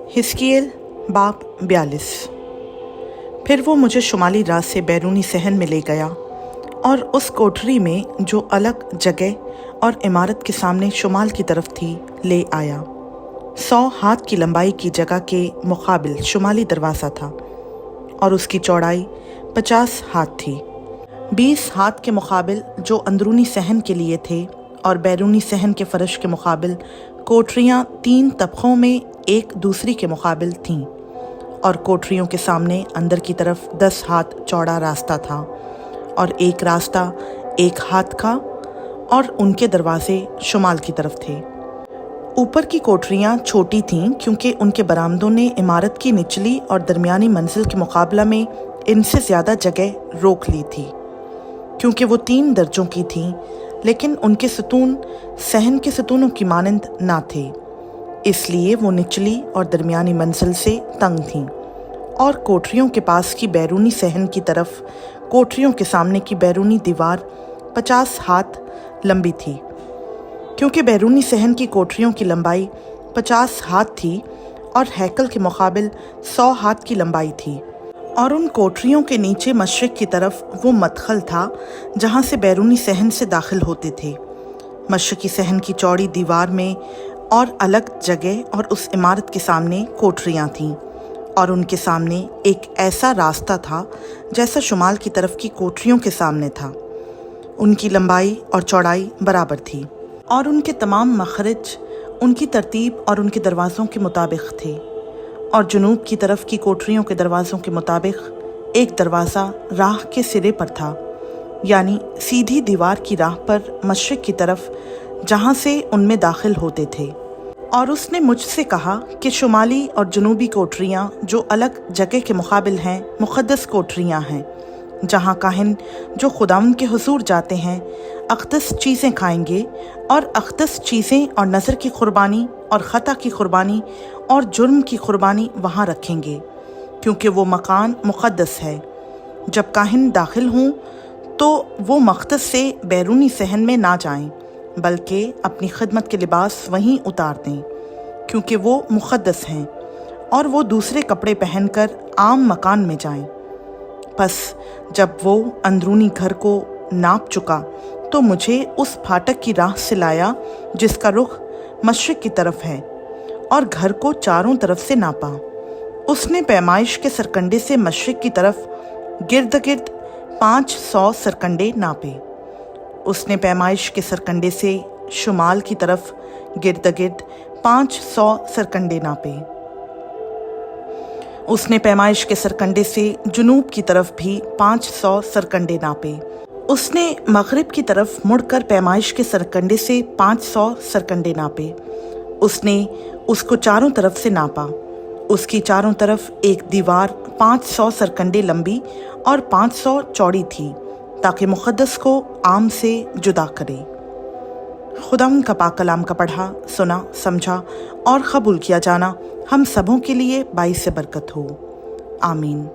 हिस्कियल बाब 42। फिर वो मुझे शुमाली रात से बैरूनी सहन में ले गया और उस कोठरी में जो अलग जगह और इमारत के सामने शुमाल की तरफ थी ले आया। 100 हाथ की लंबाई की जगह के मुकाबिल शुमाली दरवाज़ा था और उसकी चौड़ाई 50 हाथ थी। 20 हाथ के मुकाबिल जो अंदरूनी सहन के लिए थे और बैरूनी सहन के फर्श के मुकाबिल कोठरियाँ 3 तबकों में एक दूसरी के मुकाबिल थीं और कोठरियों के सामने अंदर की तरफ 10 हाथ चौड़ा रास्ता था और एक रास्ता 1 हाथ का और उनके दरवाजे शुमाल की तरफ थे। ऊपर की कोठरियाँ छोटी थीं क्योंकि उनके बरामदों ने इमारत की निचली और दरमियानी मंजिल के मुकाबला में इनसे ज़्यादा जगह रोक ली थी। क्योंकि वो 3 दर्जों की थीं लेकिन उनके सतून सहन के सतूनों की मानंद ना थे, इसलिए वो निचली और दरमियानी मंजिल से तंग थीं और कोठरियों के पास की बैरूनी सहन की तरफ कोठरियों के सामने की बैरूनी दीवार 50 हाथ लंबी थी। क्योंकि बैरूनी सहन की कोठरियों की लंबाई 50 हाथ थी और हैकल के मुकाबिल 100 हाथ की लंबाई थी और उन कोठरियों के नीचे मशरिक की तरफ वो मदखल था जहाँ से बैरूनी सहन से दाखिल होते थे। मशरिकी सहन की चौड़ी दीवार में और अलग जगह और उस इमारत के सामने कोठरियाँ थीं और उनके सामने एक ऐसा रास्ता था जैसा शुमाल की तरफ की कोठरियों के सामने था। उनकी लंबाई और चौड़ाई बराबर थी और उनके तमाम मखरज उनकी तरतीब और उनके दरवाज़ों के मुताबिक थे और जुनूब की तरफ की कोठरियों के दरवाज़ों के मुताबिक एक दरवाज़ा राह के सिरे पर था, यानी सीधी दीवार की राह पर मशरिक की तरफ जहाँ से उनमें दाखिल होते थे। और उसने मुझसे कहा कि शुमाली और जुनूबी कोठरियाँ जो अलग जगह के मुकाबिल हैं मुक़द्दस कोठरियाँ हैं, जहाँ काहिन जो खुदावंद के हुजूर जाते हैं अक़दस चीज़ें खाएंगे और अक़दस चीज़ें और नज़र की क़ुरबानी और ख़ता की क़ुरबानी और जुर्म की क़ुरबानी वहाँ रखेंगे, क्योंकि वो मकान मुक़द्दस है। जब काहिन दाखिल हों तो वो मक़दस से बैरूनी सहन में ना जाएं, बल्कि अपनी खिदमत के लिबास वहीं उतार दें, क्योंकि वो मुक़द्दस हैं, और वो दूसरे कपड़े पहनकर आम मकान में जाएं। बस जब वो अंदरूनी घर को नाप चुका तो मुझे उस फाटक की राह से लाया जिसका रुख मशरिक़ की तरफ है और घर को चारों तरफ से नापा। उसने पैमाइश के सरकंडे से मशरिक़ की तरफ गिर्द गिर्द 500 सरकंडे नापे। उसने पैमाइश के सरकंडे से शुमाल की तरफ गिर्द गिर्द 500 सरकंडे नापे। उसने पैमाइश के सरकंडे से जुनूब की तरफ भी 500 सरकंडे नापे। उसने मगरिब की तरफ मुड़कर पैमाइश के सरकंडे से 500 सरकंडे नापे। उसने उसको चारों तरफ से नापा। उसकी चारों तरफ एक दीवार 500 सरकंडे लंबी और 500 चौड़ी थी, ताकि मुक़द्दस को आम से जुदा करे। खुदावंद का पाक कलाम का पढ़ा, सुना, समझा और कबूल किया जाना हम सबों के लिए बाइस बरकत हो। आमीन।